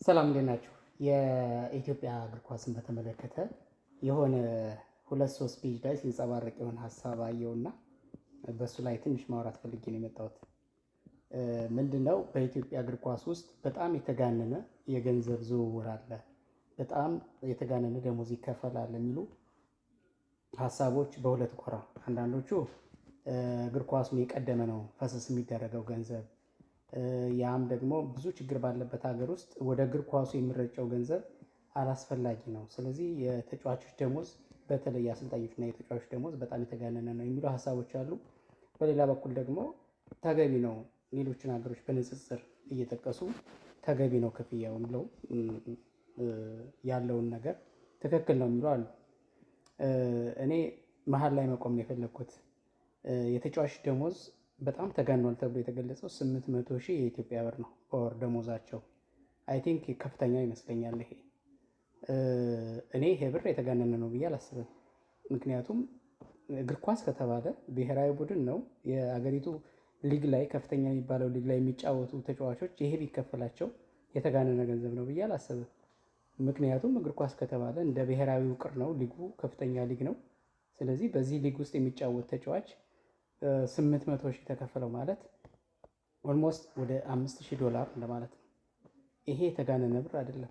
ሰላም እንዴት ናችሁ? የኢትዮጵያ እግር ኳስን በተመለከተ የሆነ ሁለት ሶስት ፔጅ ላይ ሲንጸባረቅ የሆነ ሀሳብ አየውና በሱ ላይ ትንሽ ማውራት ፈልጌ ነው የመጣሁት። ምንድነው በኢትዮጵያ እግር ኳስ ውስጥ በጣም የተጋነነ የገንዘብ ዝውውር አለ፣ በጣም የተጋነነ ደሞዝ ይከፈላል የሚሉ ሀሳቦች በሁለት ጎራ። አንዳንዶቹ እግር ኳሱን የቀደመ ነው ፈሰስ የሚደረገው ገንዘብ፣ ያም ደግሞ ብዙ ችግር ባለበት ሀገር ውስጥ ወደ እግር ኳሱ የሚረጨው ገንዘብ አላስፈላጊ ነው። ስለዚህ የተጫዋቾች ደሞዝ በተለይ አሰልጣኞችና የተጫዋቾች ደሞዝ በጣም የተጋነነ ነው የሚሉ ሀሳቦች አሉ። በሌላ በኩል ደግሞ ተገቢ ነው፣ ሌሎችን ሀገሮች በንጽጽር እየጠቀሱ ተገቢ ነው ክፍያው ብለው ያለውን ነገር ትክክል ነው የሚሉ አሉ። እኔ መሀል ላይ መቆም ነው የፈለግኩት። የተጫዋች ደሞዝ በጣም ተጋኗል ተብሎ የተገለጸው 800,000 የኢትዮጵያ ብር ነው በወር ደሞዛቸው። አይ ቲንክ ከፍተኛ ይመስለኛል ይሄ። እኔ ይሄ ብር የተጋነነ ነው ብዬ አላስብም። ምክንያቱም እግር ኳስ ከተባለ ብሔራዊ ቡድን ነው። የአገሪቱ ሊግ ላይ ከፍተኛ የሚባለው ሊግ ላይ የሚጫወቱ ተጫዋቾች ይሄ ቢከፈላቸው የተጋነነ ገንዘብ ነው ብዬ አላስብም። ምክንያቱም እግር ኳስ ከተባለ እንደ ብሔራዊ ውቅር ነው፣ ሊጉ ከፍተኛ ሊግ ነው። ስለዚህ በዚህ ሊግ ውስጥ የሚጫወት ተጫዋች 800,000 ተከፈለው ማለት ኦልሞስት ወደ $5,000 እንደማለት ነው። ይሄ የተጋነነ ብር አይደለም።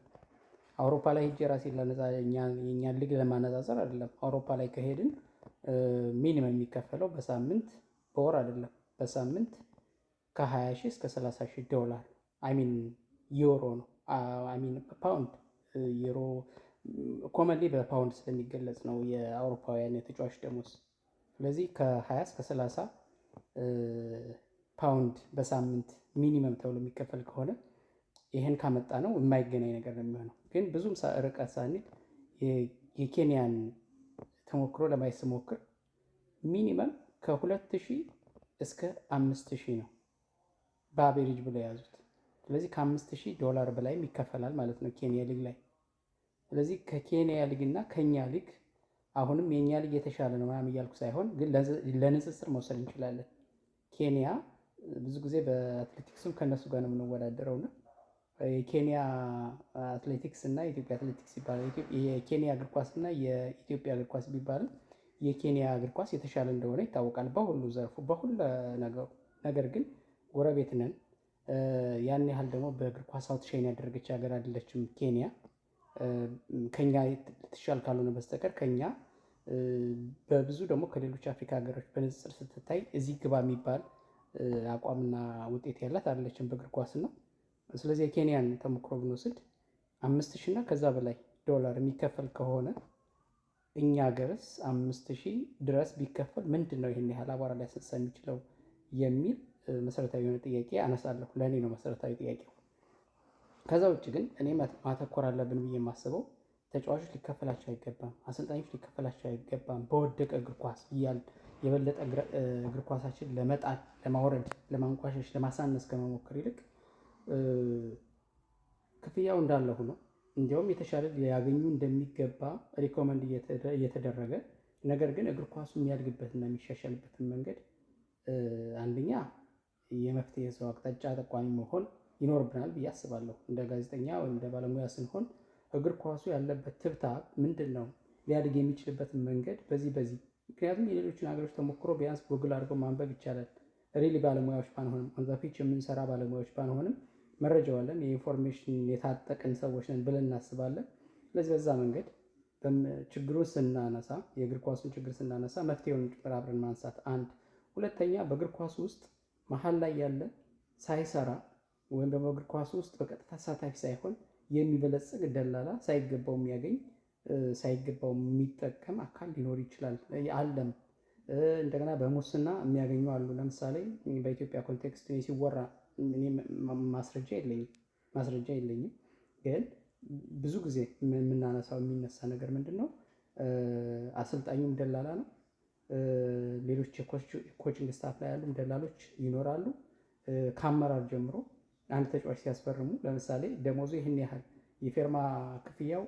አውሮፓ ላይ ሄጄ ራሴን የእኛን ሊግ ለማነጻጸር አይደለም። አውሮፓ ላይ ከሄድን ሚኒመም የሚከፈለው በሳምንት በወር አይደለም፣ በሳምንት ከ20,000 እስከ $30,000 አይሚን ዩሮ ነው። አይሚን ፓውንድ ዩሮ ኮመንሊ በፓውንድ ስለሚገለጽ ነው የአውሮፓውያን የተጫዋች ደሞዝ። ስለዚህ ከ20 እስከ 30 ፓውንድ በሳምንት ሚኒመም ተብሎ የሚከፈል ከሆነ ይህን ካመጣ ነው የማይገናኝ ነገር ነው የሚሆነው። ግን ብዙም ርቀት ሳንል የኬንያን ተሞክሮ ለማየት ስሞክር ሚኒመም ከ2,000 እስከ 5,000 ነው በአቬሬጅ ብለው የያዙት። ስለዚህ $5,000 በላይም ይከፈላል ማለት ነው ኬንያ ሊግ ላይ። ስለዚህ ከኬንያ ሊግ እና ከኛ ሊግ አሁንም የኛ ሊግ የተሻለ ነው ምናምን እያልኩ ሳይሆን፣ ግን ለንጽጽር መውሰድ እንችላለን። ኬንያ ብዙ ጊዜ በአትሌቲክስም ከነሱ ጋር ነው የምንወዳደረው እና የኬንያ አትሌቲክስ እና የኢትዮጵያ አትሌቲክስ ይባላል። የኬንያ እግር ኳስ እና የኢትዮጵያ እግር ኳስ ቢባልም የኬንያ እግር ኳስ የተሻለ እንደሆነ ይታወቃል በሁሉ ዘርፉ፣ በሁሉ ነገሩ። ነገር ግን ጎረቤት ነን። ያን ያህል ደግሞ በእግር ኳስ አውትሻይን ያደረገች ሀገር አይደለችም ኬንያ። ከኛ ትሻል ካልሆነ በስተቀር ከኛ በብዙ ደግሞ ከሌሎች አፍሪካ ሀገሮች በንጽጽር ስትታይ እዚህ ግባ የሚባል አቋምና ውጤት ያላት አይደለችም በእግር ኳስ ነው። ስለዚህ የኬንያን ተሞክሮ ብንወስድ 5,000 እና ከዛ በላይ ዶላር የሚከፈል ከሆነ እኛ ሀገርስ 5,000 ድረስ ቢከፈል ምንድን ነው ይህን ያህል አቧራ ሊያስነሳ የሚችለው የሚል መሰረታዊ የሆነ ጥያቄ አነሳለሁ። ለእኔ ነው መሰረታዊ ጥያቄው። ከዛ ውጭ ግን እኔ ማተኮር አለብን ብዬ የማስበው ተጫዋቾች ሊከፈላቸው አይገባም፣ አሰልጣኞች ሊከፈላቸው አይገባም በወደቀ እግር ኳስ እያልን የበለጠ እግር ኳሳችን ለመጣል፣ ለማውረድ፣ ለማንቋሸሽ፣ ለማሳነስ ከመሞከር ይልቅ ክፍያው እንዳለ ሆኖ እንዲያውም የተሻለ ሊያገኙ እንደሚገባ ሪኮመንድ እየተደረገ ነገር ግን እግር ኳሱ የሚያድግበትና የሚሻሻልበትን መንገድ አንደኛ የመፍትሄ ሰው አቅጣጫ ጠቋሚ መሆን ይኖርብናል ብዬ አስባለሁ። እንደ ጋዜጠኛ ወይም እንደ ባለሙያ ስንሆን እግር ኳሱ ያለበት ትብታብ ምንድን ነው፣ ሊያድግ የሚችልበትን መንገድ በዚህ ምክንያቱም የሌሎችን ሀገሮች ተሞክሮ ቢያንስ ጉግል አድርገው ማንበብ ይቻላል። ሪሊ ባለሙያዎች ባንሆንም ኦንዛፊች የምንሰራ ባለሙያዎች ባንሆንም መረጃው አለን፣ የኢንፎርሜሽን የታጠቅን ሰዎች ነን ብለን እናስባለን። ስለዚህ በዛ መንገድ ችግሩን ስናነሳ፣ የእግር ኳሱን ችግር ስናነሳ መፍትሄውን ጭምር አብረን ማንሳት አንድ። ሁለተኛ በእግር ኳሱ ውስጥ መሀል ላይ ያለ ሳይሰራ ወይም ደግሞ እግር ኳሱ ውስጥ በቀጥታ ተሳታፊ ሳይሆን የሚበለጽግ ደላላ ሳይገባው የሚያገኝ ሳይገባው የሚጠቀም አካል ሊኖር ይችላል አለም። እንደገና በሙስና የሚያገኙ አሉ። ለምሳሌ በኢትዮጵያ ኮንቴክስት ሲወራ ማስረጃ የለኝም፣ ግን ብዙ ጊዜ የሚነሳ ነገር ምንድን ነው፣ አሰልጣኙም ደላላ ነው። ሌሎች የኮችንግ ስታፍ ላይ ያሉ ደላሎች ይኖራሉ። ከአመራር ጀምሮ አንድ ተጫዋች ሲያስፈርሙ ለምሳሌ ደሞዙ ይህን ያህል የፌርማ ክፍያው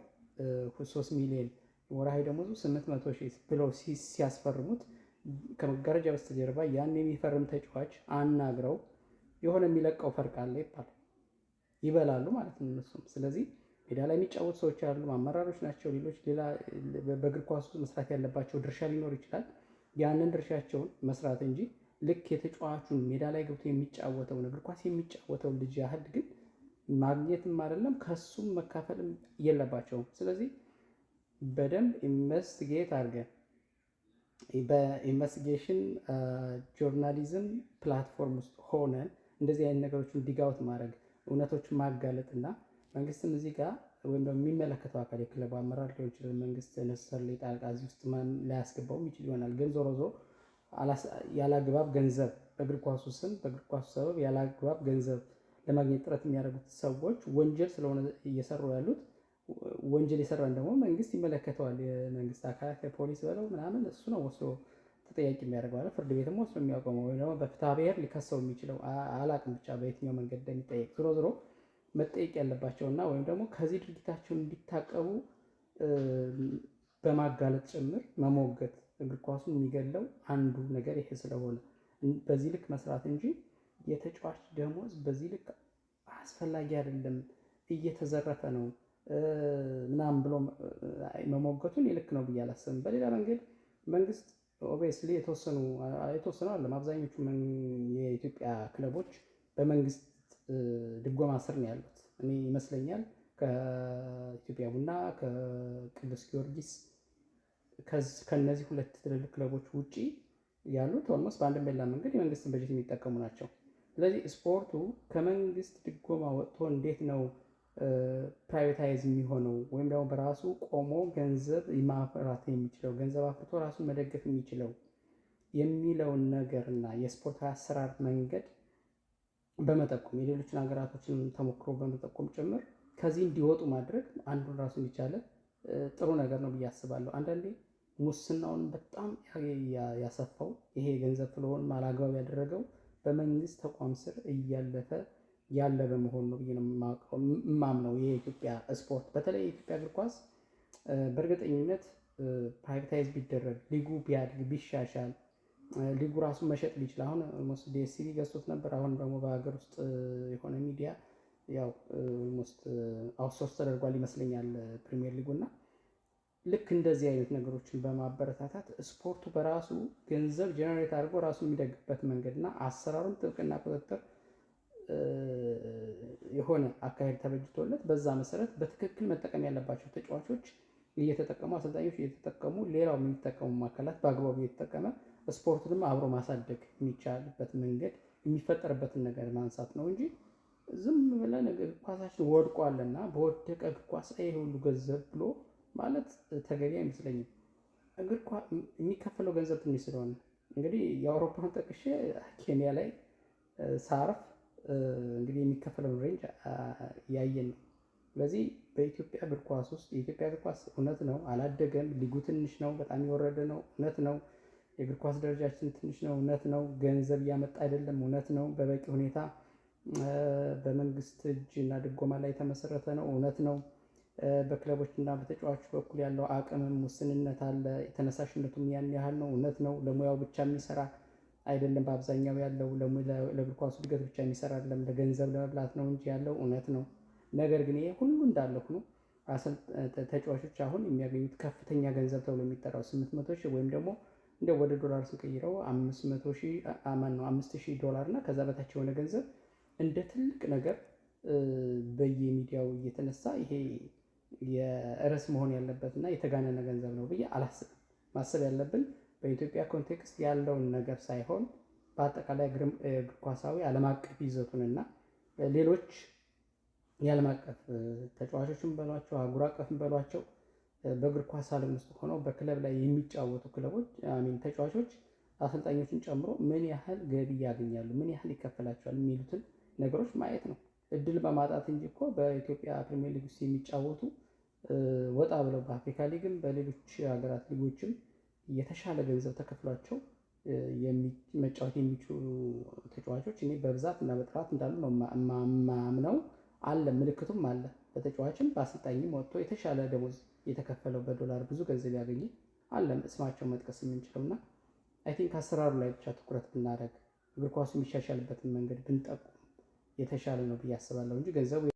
3 ሚሊዮን ወርሃዊ ደሞዙ 800,000 ብለው ሲያስፈርሙት ከመጋረጃ በስተጀርባ ያን የሚፈርም ተጫዋች አናግረው የሆነ የሚለቀው ፈርቅ አለ ይባላል። ይበላሉ ማለት ነው እነሱም። ስለዚህ ሜዳ ላይ የሚጫወቱ ሰዎች አሉ፣ አመራሮች ናቸው። ሌሎች ሌላ በእግር ኳስ ውስጥ መስራት ያለባቸው ድርሻ ሊኖር ይችላል። ያንን ድርሻቸውን መስራት እንጂ ልክ የተጫዋቹን ሜዳ ላይ ገብቶ የሚጫወተውን እግር ኳስ የሚጫወተውን ልጅ ያህል ግን ማግኘትም አይደለም ከሱም መካፈልም የለባቸውም። ስለዚህ በደንብ ኢንቨስቲጌት አድርገን በኢንቨስቲጌሽን ጆርናሊዝም ፕላትፎርም ውስጥ ሆነን እንደዚህ አይነት ነገሮችን ዲጋውት ማድረግ እውነቶችን ማጋለጥ እና መንግስትም እዚህ ጋር ወይም ደግሞ የሚመለከተው አካል የክለቡ አመራር ሊሆን ይችላል። መንግስት ነሰር ጣልቃ እዚህ ውስጥ ላያስገባውም ይችል ይሆናል። ግን ዞሮ ዞሮ ያላግባብ ገንዘብ በእግር ኳሱ ስም በእግር ኳሱ ሰበብ ያላግባብ ገንዘብ ለማግኘት ጥረት የሚያደርጉት ሰዎች ወንጀል ስለሆነ እየሰሩ ያሉት ወንጀል የሰራን ደግሞ መንግስት ይመለከተዋል። የመንግስት አካላት ፖሊስ በለው ምናምን እሱ ነው ወስዶ ተጠያቂ የሚያደርገው አለ። ፍርድ ቤትም ወስዶ የሚያቆመው ወይ ደግሞ በፍትሐ ብሔር ሊከሰው የሚችለው አላቅም ብቻ በየትኛው መንገድ እንደሚጠየቅ ዞሮ ዞሮ መጠየቅ ያለባቸውና ወይም ደግሞ ከዚህ ድርጊታቸውን እንዲታቀቡ በማጋለጥ ጭምር መሞገት እግር ኳሱን የሚገለው አንዱ ነገር ይሄ ስለሆነ በዚህ ልክ መስራት እንጂ የተጫዋች ደሞዝ በዚህ ልክ አስፈላጊ አይደለም፣ እየተዘረፈ ነው ምናምን ብሎ መሞገቱን ልክ ነው ብዬ አላስብም። በሌላ መንገድ መንግስት ኦብቪየስሊ የተወሰኑ አይደለም አብዛኞቹ የኢትዮጵያ ክለቦች በመንግስት ድጎማ ስር ነው ያሉት። እኔ ይመስለኛል ከኢትዮጵያ ቡና ከቅዱስ ጊዮርጊስ ከነዚህ ሁለት ትልልቅ ክለቦች ውጪ ያሉት ኦልሞስት በአንድም በሌላ መንገድ የመንግስትን በጀት የሚጠቀሙ ናቸው። ስለዚህ ስፖርቱ ከመንግስት ድጎማ ወጥቶ እንዴት ነው ፕራይቬታይዝ የሚሆነው ወይም ደግሞ በራሱ ቆሞ ገንዘብ ማፍራት የሚችለው ገንዘብ አፍርቶ ራሱን መደገፍ የሚችለው የሚለውን ነገርና የስፖርት አሰራር መንገድ በመጠቆም የሌሎችን ሀገራቶችን ተሞክሮ በመጠቆም ጭምር ከዚህ እንዲወጡ ማድረግ አንዱን ራሱን የቻለ ጥሩ ነገር ነው ብዬ አስባለሁ። አንዳንዴ ሙስናውን በጣም ያሰፋው ይሄ ገንዘብ ፍሎውን ማላግባብ ያደረገው በመንግስት ተቋም ስር እያለፈ ያለ በመሆኑ ነው ብዬ ነው የማምነው። የኢትዮጵያ ስፖርት በተለይ የኢትዮጵያ እግር ኳስ በእርግጠኝነት ፕራይቬታይዝ ቢደረግ ሊጉ ቢያድግ ቢሻሻል ሊጉ ራሱን መሸጥ ቢችል አሁን ኦልሞስት ዲኤስቲቪ ገዝቶት ነበር። አሁን ደግሞ በሀገር ውስጥ የሆነ ሚዲያ ያው ኦልሞስት አውትሶርስ ተደርጓል ይመስለኛል ፕሪሚየር ሊጉና ልክ እንደዚህ አይነት ነገሮችን በማበረታታት ስፖርቱ በራሱ ገንዘብ ጀነሬት አድርጎ ራሱን የሚደግፍበት መንገድና አሰራሩን ጥብቅና ቁጥጥር የሆነ አካሄድ ተበጅቶለት በዛ መሰረት በትክክል መጠቀም ያለባቸው ተጫዋቾች እየተጠቀሙ አሰልጣኞች እየተጠቀሙ ሌላው የሚጠቀሙ አካላት በአግባቡ እየተጠቀመ ስፖርቱንም አብሮ ማሳደግ የሚቻልበት መንገድ የሚፈጠርበትን ነገር ማንሳት ነው እንጂ ዝም ብለን እግር ኳሳችን ወድቋልና በወደቀ እግር ኳስ ይሄ ሁሉ ገንዘብ ብሎ ማለት ተገቢ አይመስለኝም። እግር ኳስ የሚከፈለው ገንዘብ ትንሽ ስለሆነ እንግዲህ የአውሮፓን ጠቅሼ ኬንያ ላይ ሳርፍ እንግዲህ የሚከፈለውን ሬንጅ ያየን ነው። ስለዚህ በኢትዮጵያ እግር ኳስ ውስጥ የኢትዮጵያ እግር ኳስ እውነት ነው አላደገም፣ ሊጉ ትንሽ ነው፣ በጣም የወረደ ነው፣ እውነት ነው። የእግር ኳስ ደረጃችን ትንሽ ነው፣ እውነት ነው። ገንዘብ እያመጣ አይደለም፣ እውነት ነው። በበቂ ሁኔታ በመንግስት እጅ እና ድጎማ ላይ የተመሰረተ ነው፣ እውነት ነው። በክለቦች እና በተጫዋቾች በኩል ያለው አቅምም ውስንነት አለ፣ ተነሳሽነቱም ያን ያህል ነው፣ እውነት ነው። ለሙያው ብቻ የሚሰራ አይደለም፣ በአብዛኛው ያለው ለእግር ኳሱ እድገት ብቻ የሚሰራ አይደለም፣ ለገንዘብ ለመብላት ነው እንጂ ያለው እውነት ነው። ነገር ግን ይሄ ሁሉ እንዳለ ሆኖ ተጫዋቾች አሁን የሚያገኙት ከፍተኛ ገንዘብ ተብሎ የሚጠራው 800 ሺህ ወይም ደግሞ እንደ ወደ ዶላር ስንቀይረው 500 ሺህ ነው $5000 እና ከዛ በታች የሆነ ገንዘብ እንደ ትልቅ ነገር በየሚዲያው እየተነሳ ይሄ የርዕስ መሆን ያለበትና የተጋነነ ገንዘብ ነው ብዬ አላስብም። ማሰብ ያለብን በኢትዮጵያ ኮንቴክስት ያለውን ነገር ሳይሆን በአጠቃላይ እግር ኳሳዊ ዓለም አቀፍ ይዘቱንና ሌሎች የዓለም አቀፍ ተጫዋቾችን በሏቸው አህጉር አቀፍን በሏቸው በእግር ኳስ ዓለም ውስጥ ሆነው በክለብ ላይ የሚጫወቱ ክለቦች ተጫዋቾች አሰልጣኞችን ጨምሮ ምን ያህል ገቢ ያገኛሉ፣ ምን ያህል ይከፈላቸዋል የሚሉትን ነገሮች ማየት ነው። እድል በማጣት እንጂ እኮ በኢትዮጵያ ፕሪሚየር ሊግ ውስጥ የሚጫወቱ ወጣ ብለው በአፍሪካ ሊግም በሌሎች ሀገራት ሊጎችም የተሻለ ገንዘብ ተከፍሏቸው መጫወት የሚችሉ ተጫዋቾች እኔ በብዛት እና በጥራት እንዳሉ ነው ማምነው። አለ ምልክቱም አለ። በተጫዋችም በአሰልጣኝም ወጥቶ የተሻለ ደሞዝ የተከፈለው በዶላር ብዙ ገንዘብ ያገኘ አለ ስማቸው መጥቀስ የምንችለውና አይ ቲንክ አሰራሩ ላይ ብቻ ትኩረት ብናደርግ እግር ኳሱ የሚሻሻልበትን መንገድ ብንጠቁም የተሻለ ነው ብዬ አስባለሁ እንጂ ገንዘቡ